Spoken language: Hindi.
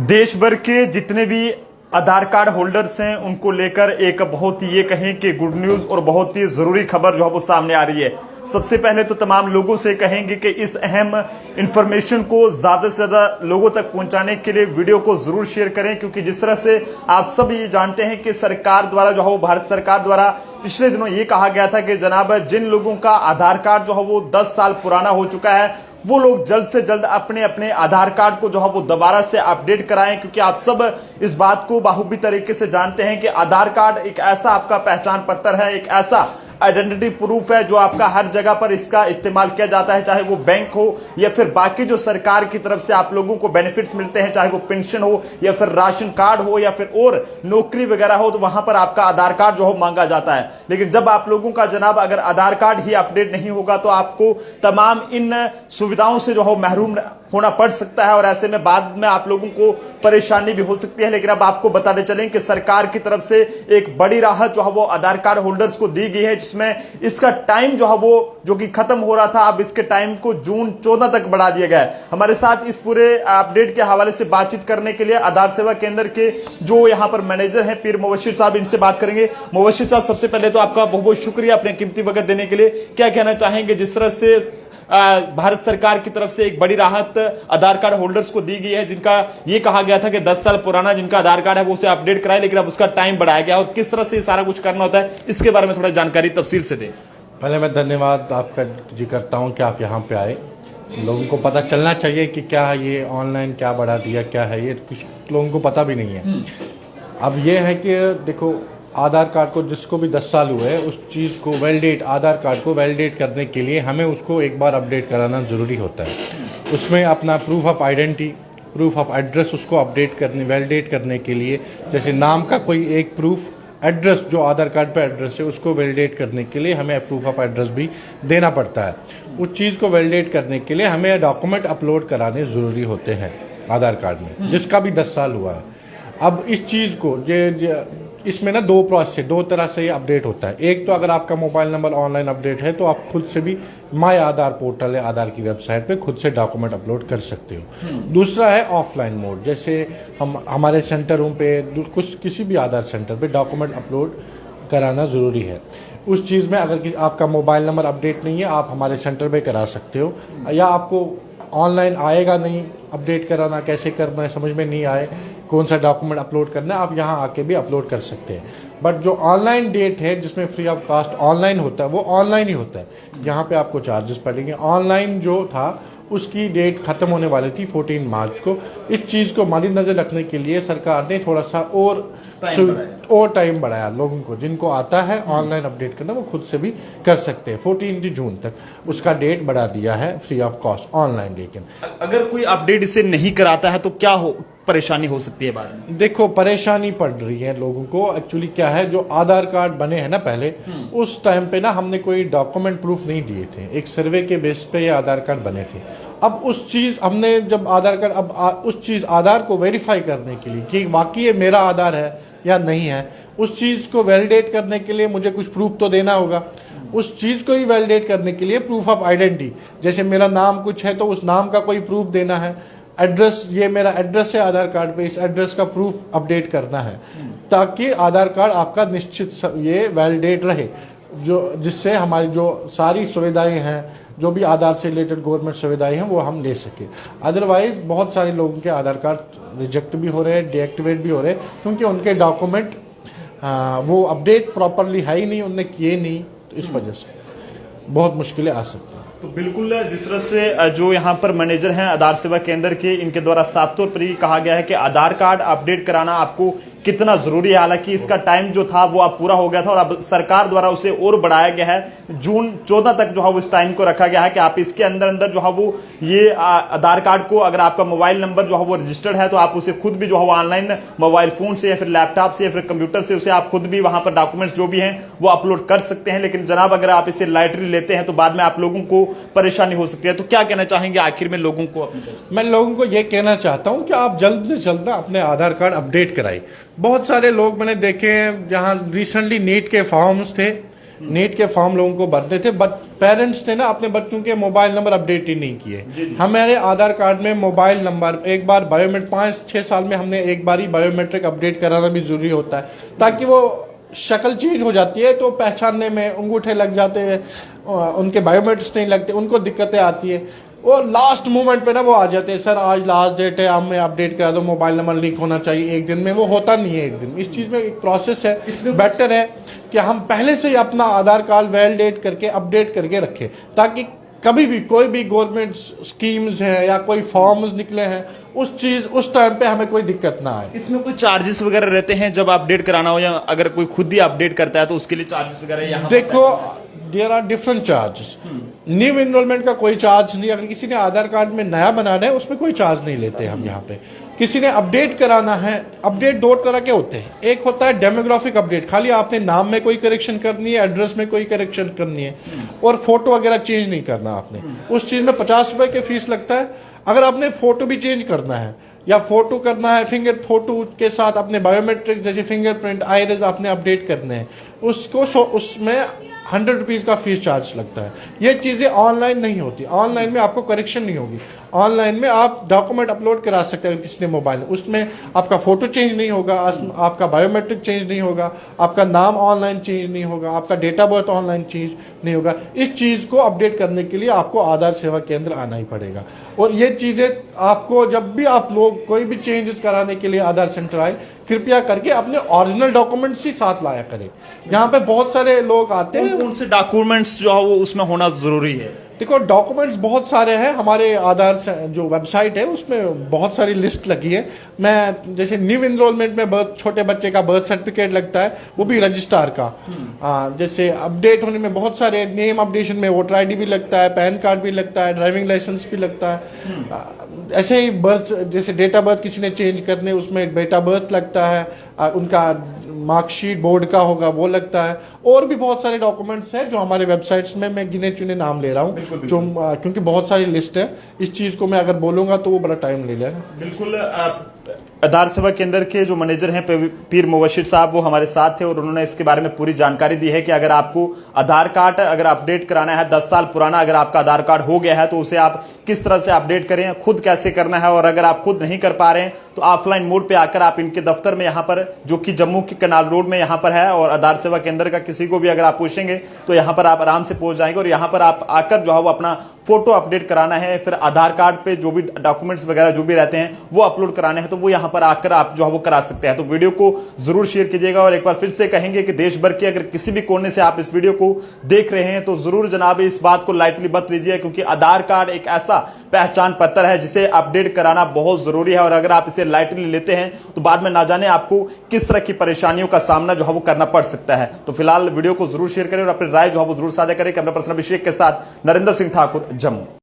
देश भर के जितने भी आधार कार्ड होल्डर्स हैं उनको लेकर एक बहुत ही ये कहें कि गुड न्यूज और बहुत ही जरूरी खबर जो है वो सामने आ रही है। सबसे पहले तो तमाम लोगों से कहेंगे कि इस अहम इंफॉर्मेशन को ज्यादा से ज्यादा लोगों तक पहुंचाने के लिए वीडियो को जरूर शेयर करें, क्योंकि जिस तरह से आप सब ये जानते हैं कि सरकार द्वारा जो है वो भारत सरकार द्वारा पिछले दिनों ये कहा गया था कि जनाब जिन लोगों का आधार कार्ड जो है वो 10 साल पुराना हो चुका है वो लोग जल्द से जल्द अपने अपने आधार कार्ड को जो है वो दोबारा से अपडेट कराएं, क्योंकि आप सब इस बात को बाखूबी तरीके से जानते हैं कि आधार कार्ड एक ऐसा आपका पहचान पत्र है, एक ऐसा आइडेंटिटी प्रूफ है जो आपका हर जगह पर इसका इस्तेमाल किया जाता है, चाहे वो बैंक हो या फिर बाकी जो सरकार की तरफ से आप लोगों को बेनिफिट्स मिलते हैं, चाहे वो पेंशन हो या फिर राशन कार्ड हो या फिर और नौकरी वगैरह हो, तो वहां पर आपका आधार कार्ड जो हो मांगा जाता है। लेकिन जब आप लोगों का जनाब अगर आधार कार्ड ही अपडेट नहीं होगा तो आपको तमाम इन सुविधाओं से जो हो महरूम होना पड़ सकता है और ऐसे में बाद में आप लोगों को परेशानी भी हो सकती है। लेकिन अब आपको बताते चलें कि सरकार की तरफ से एक बड़ी राहत जो है वो आधार कार्ड होल्डर्स को दी गई है, जिसमें इसका टाइम जो है वो जो कि खत्म हो रहा था अब इसके टाइम को जून 14 तक बढ़ा दिया गया है। हमारे साथ इस पूरे अपडेट के हवाले से बातचीत करने के लिए आधार सेवा केंद्र के जो यहाँ पर मैनेजर हैं पीर मुबशिर साहब, इनसे बात करेंगे। मुबशिर साहब, सबसे पहले तो आपका बहुत बहुत शुक्रिया अपने कीमती वक्त देने के लिए। क्या कहना चाहेंगे जिस तरह से भारत सरकार की तरफ से एक बड़ी राहत आधार कार्ड होल्डर्स को दी गई है, जिनका ये कहा गया था कि 10 साल पुराना जिनका आधार कार्ड है वो उसे अपडेट कराए, लेकिन अब उसका टाइम बढ़ाया गया और किस तरह से सारा कुछ करना होता है इसके बारे में थोड़ा जानकारी तफसील से दें। पहले मैं धन्यवाद आपका जी करता हूं कि आप यहाँ पे आए। लोगों को पता चलना चाहिए कि क्या है ये ऑनलाइन, क्या बढ़ा दिया, क्या है ये, कुछ लोगों को पता भी नहीं है। अब ये है कि देखो, आधार कार्ड को जिसको भी 10 साल हुए उस चीज़ को वैलिडेट, आधार कार्ड को वैलिडेट करने के लिए हमें उसको एक बार अपडेट कराना ज़रूरी होता है। उसमें अपना proof of identity, proof of address उसको अपडेट करने, वैलिडेट करने के लिए, जैसे नाम का कोई एक प्रूफ, एड्रेस जो आधार कार्ड पे एड्रेस है उसको वैलिडेट करने के लिए हमें प्रूफ ऑफ एड्रेस भी देना पड़ता है। उस चीज़ को वैलिडेट करने के लिए हमें डॉक्यूमेंट अपलोड कराने ज़रूरी होते हैं आधार कार्ड में, जिसका भी 10 साल हुआ है। अब इस चीज़ को इसमें ना दो प्रोसेस है, दो तरह से ये अपडेट होता है। एक तो अगर आपका मोबाइल नंबर ऑनलाइन अपडेट है तो आप खुद से भी माय आधार पोर्टल है, आधार की वेबसाइट पे खुद से डॉक्यूमेंट अपलोड कर सकते हो। दूसरा है ऑफलाइन मोड, जैसे हमारे सेंटरों पे किसी भी आधार सेंटर पे डॉक्यूमेंट अपलोड कराना ज़रूरी है। उस चीज़ में अगर आपका मोबाइल नंबर अपडेट नहीं है आप हमारे सेंटर पे करा सकते हो, या आपको ऑनलाइन आएगा नहीं, अपडेट कराना कैसे करना है समझ में नहीं आए, कौन सा डॉक्यूमेंट अपलोड करना है, आप यहाँ आके भी अपलोड कर सकते हैं। बट जो ऑनलाइन डेट है जिसमें फ्री ऑफ कास्ट ऑनलाइन होता है वो ऑनलाइन ही होता है, यहाँ पे आपको चार्जेस पड़ेंगे। ऑनलाइन जो था उसकी डेट ख़त्म होने वाली थी 14 मार्च को। इस चीज़ को मद्देनजर रखने के लिए सरकार ने थोड़ा सा और टाइम बढ़ाया। लोगों को जिनको आता है ऑनलाइन अपडेट करना वो खुद से भी कर सकते हैं। 14 जून तक उसका डेट बढ़ा दिया है फ्री ऑफ कॉस्ट ऑनलाइन। लेकिन अगर कोई अपडेट इसे नहीं कराता है तो क्या परेशानी हो सकती है बाद में? देखो, परेशानी पड़ रही है लोगों को। एक्चुअली क्या है, जो आधार कार्ड बने हैं ना पहले, उस टाइम पे ना हमने कोई डॉक्यूमेंट प्रूफ नहीं दिए थे, एक सर्वे के बेस पे ये आधार कार्ड बने थे। अब उस चीज़ हमने जब आधार कार्ड उस चीज़ आधार को वेरीफाई करने के लिए कि वाकई ये मेरा आधार है या नहीं है, उस चीज़ को वैलिडेट करने के लिए मुझे कुछ प्रूफ तो देना होगा। उस चीज़ को ही वैलिडेट करने के लिए प्रूफ ऑफ आइडेंटिटी, जैसे मेरा नाम कुछ है तो उस नाम का कोई प्रूफ देना है। एड्रेस, ये मेरा एड्रेस है आधार कार्ड पे, इस एड्रेस का प्रूफ अपडेट करना है ताकि आधार कार्ड आपका निश्चित ये वैलिडेट रहे, जो जिससे हमारी जो सारी सुविधाएं हैं, जो भी आधार से रिलेटेड गवर्नमेंट सुविधाएं हैं वो हम ले सके। अदरवाइज बहुत सारे लोगों के आधार कार्ड रिजेक्ट भी हो रहे हैं, डीएक्टिवेट भी हो रहे हैं, क्योंकि उनके डॉक्यूमेंट वो अपडेट प्रॉपरली है ही नहीं, उनने किए नहीं, तो इस वजह से बहुत मुश्किलें आ सकती हैं। तो बिल्कुल जिस तरह से जो यहाँ पर मैनेजर हैं आधार सेवा केंद्र के, इनके द्वारा साफ तौर पर कहा गया है कि आधार कार्ड अपडेट कराना आपको कितना जरूरी है। हालांकि इसका टाइम जो था वो अब पूरा हो गया था और अब सरकार द्वारा उसे और बढ़ाया गया है, जून 14 तक जो है वो इस टाइम को रखा गया है कि आप इसके अंदर अंदर जो है वो ये आधार कार्ड को, अगर आपका मोबाइल नंबर जो है वो रजिस्टर्ड है तो आप उसे खुद भी जो है वो ऑनलाइन मोबाइल फोन से या फिर लैपटॉप से या फिर कंप्यूटर से उसे आप खुद भी वहां पर डॉक्यूमेंट्स जो भी हैं वो अपलोड कर सकते हैं। लेकिन जनाब अगर आप इसे लाइटली लेते हैं तो बाद में आप लोगों को परेशानी हो सकती है। तो क्या कहना चाहेंगे आखिर में लोगों को? मैं लोगों को ये कहना चाहता हूँ कि आप जल्द से जल्द अपने आधार कार्ड अपडेट कराइए। बहुत सारे लोग मैंने देखे हैं जहाँ रिसेंटली नीट के फॉर्म्स थे, नीट के फॉर्म लोगों को भरते थे, बट पेरेंट्स ने ना अपने बच्चों के मोबाइल नंबर अपडेट ही नहीं किए। हमारे आधार कार्ड में मोबाइल नंबर एक बार बायोमेट्रिक 5-6 साल में हमने एक बार ही बायोमेट्रिक अपडेट कराना भी जरूरी होता है, ताकि वो शक्ल चेंज हो जाती है तो पहचानने में अंगूठे लग जाते हैं, उनके बायोमेट्रिक्स नहीं लगते, उनको दिक्कतें आती है। वो लास्ट मोमेंट पे ना वो आ जाते हैं, सर आज लास्ट डेट है, हमें अपडेट करा दो, मोबाइल नंबर लिंक होना चाहिए एक दिन में। वो होता नहीं है एक दिन। इस चीज़ में एक प्रोसेस है, बेटर है कि हम पहले से ही अपना आधार कार्ड वैलिडेट करके अपडेट करके रखें, ताकि कभी भी कोई भी गवर्नमेंट स्कीम्स है या कोई फॉर्म्स निकले हैं उस टाइम पे हमें कोई दिक्कत ना आए। इसमें कोई चार्जेस वगैरह रहते हैं जब अपडेट कराना हो, या अगर कोई खुद ही अपडेट करता है तो उसके लिए चार्जेस वगैरह यहाँ देखो, there are different charges. New enrolment का कोई चार्ज नहीं, अगर किसी ने आधार कार्ड में नया बनाना है उसमें कोई चार्ज नहीं लेते हम यहाँ पे। किसी ने अपडेट कराना है, अपडेट 2 तरह के होते हैं। एक होता है डेमोग्राफिक अपडेट, खाली आपने नाम में कोई करेक्शन करनी है, एड्रेस में कोई करेक्शन करनी है और फोटो वगैरह चेंज नहीं करना आपने। उस चीज में 50 रुपए के फीस लगता है। अगर आपने फोटो भी चेंज करना है या फोटो करना है, फिंगर फोटो के साथ अपने बायोमेट्रिक जैसे फिंगरप्रिंट, आइरिस आपने अपडेट करने हैं, उसमें 100 रुपीज़ का फीस चार्ज लगता है। ये चीज़ें ऑनलाइन नहीं होती। ऑनलाइन में आपको करेक्शन नहीं होगी। ऑनलाइन में आप डॉक्यूमेंट अपलोड करा सकते हैं किसी ने मोबाइल, उसमें आपका फोटो चेंज नहीं होगा, आपका बायोमेट्रिक चेंज नहीं होगा, आपका नाम ऑनलाइन चेंज नहीं होगा, आपका date of birth online change नहीं होगा। इस चीज़ को अपडेट करने के लिए आपको आधार सेवा केंद्र आना ही पड़ेगा। और ये चीज़ें आपको जब भी आप लोग कोई भी चेंजेस कराने के लिए आधार सेंटर आए, कृपया करके अपने ओरिजिनल डॉक्यूमेंट्स ही साथ लाया करें। यहाँ पे बहुत सारे लोग आते हैं, कौन से डॉक्यूमेंट्स जो है वो उसमें होना जरूरी है? देखो डॉक्यूमेंट्स बहुत सारे हैं। हमारे आधार जो वेबसाइट है उसमें बहुत सारी लिस्ट लगी है। मैं जैसे न्यू इनरोलमेंट में छोटे बच्चे का बर्थ सर्टिफिकेट लगता है, वो भी रजिस्ट्रार का। जैसे अपडेट होने में बहुत सारे, नेम अपडेशन में वोटर ID भी लगता है, पैन कार्ड भी लगता है, ड्राइविंग लाइसेंस भी लगता है। ऐसे ही बर्थ, जैसे डेट ऑफ बर्थ किसी ने चेंज करने उसमें डेट ऑफ बर्थ लगता है, उनका मार्कशीट बोर्ड का होगा वो लगता है। और भी बहुत सारे डॉक्यूमेंट्स हैं जो हमारे वेबसाइट्स में मैं गिने चुने नाम ले रहा हूँ, जो क्योंकि बहुत सारी लिस्ट है। इस चीज को मैं अगर बोलूंगा तो वो बड़ा टाइम ले लेगा। बिल्कुल। आधार सेवा केंद्र के जो मैनेजर हैं पीर मुबशिर साहब, वो हमारे साथ थे और उन्होंने इसके बारे में पूरी जानकारी दी है कि अगर आपको आधार कार्ड अगर अपडेट कराना है, 10 साल पुराना अगर आपका आधार कार्ड हो गया है तो उसे आप किस तरह से अपडेट करें, खुद कैसे करना है। और अगर आप खुद नहीं कर पा रहे हैं तो ऑफलाइन मोड पे आकर आप इनके दफ्तर में यहाँ पर, जो कि जम्मू के कनाल रोड में यहाँ पर है, और आधार सेवा केंद्र का किसी को भी अगर आप पूछेंगे तो यहाँ पर आप आराम से पहुंच जाएंगे। और यहाँ पर आप आकर जो है वो अपना फोटो अपडेट कराना है, फिर आधार कार्ड पे जो भी डॉक्यूमेंट्स वगैरह जो भी रहते हैं वो अपलोड कराने हैं, तो वो यहाँ पर आकर आप जो है वो करा सकते हैं। तो वीडियो को जरूर शेयर कीजिएगा। और एक बार फिर से कहेंगे कि देश भर के अगर किसी भी कोने से आप इस वीडियो को देख रहे हैं तो जरूर जनाब इस बात को लाइटली मत लीजिए, क्योंकि आधार कार्ड एक ऐसा पहचान पत्र है जिसे अपडेट कराना बहुत जरूरी है। और अगर आप इसे लाइटली लेते हैं तो बाद में ना जाने आपको किस तरह की परेशानियों का सामना जो है वो करना पड़ सकता है। तो फिलहाल वीडियो को जरूर शेयर करें और अपनी राय जो है वो जरूर साझा करें। कैमरा पर्सन अभिषेक के साथ नरेंद्र सिंह ठाकुर, जम्मू।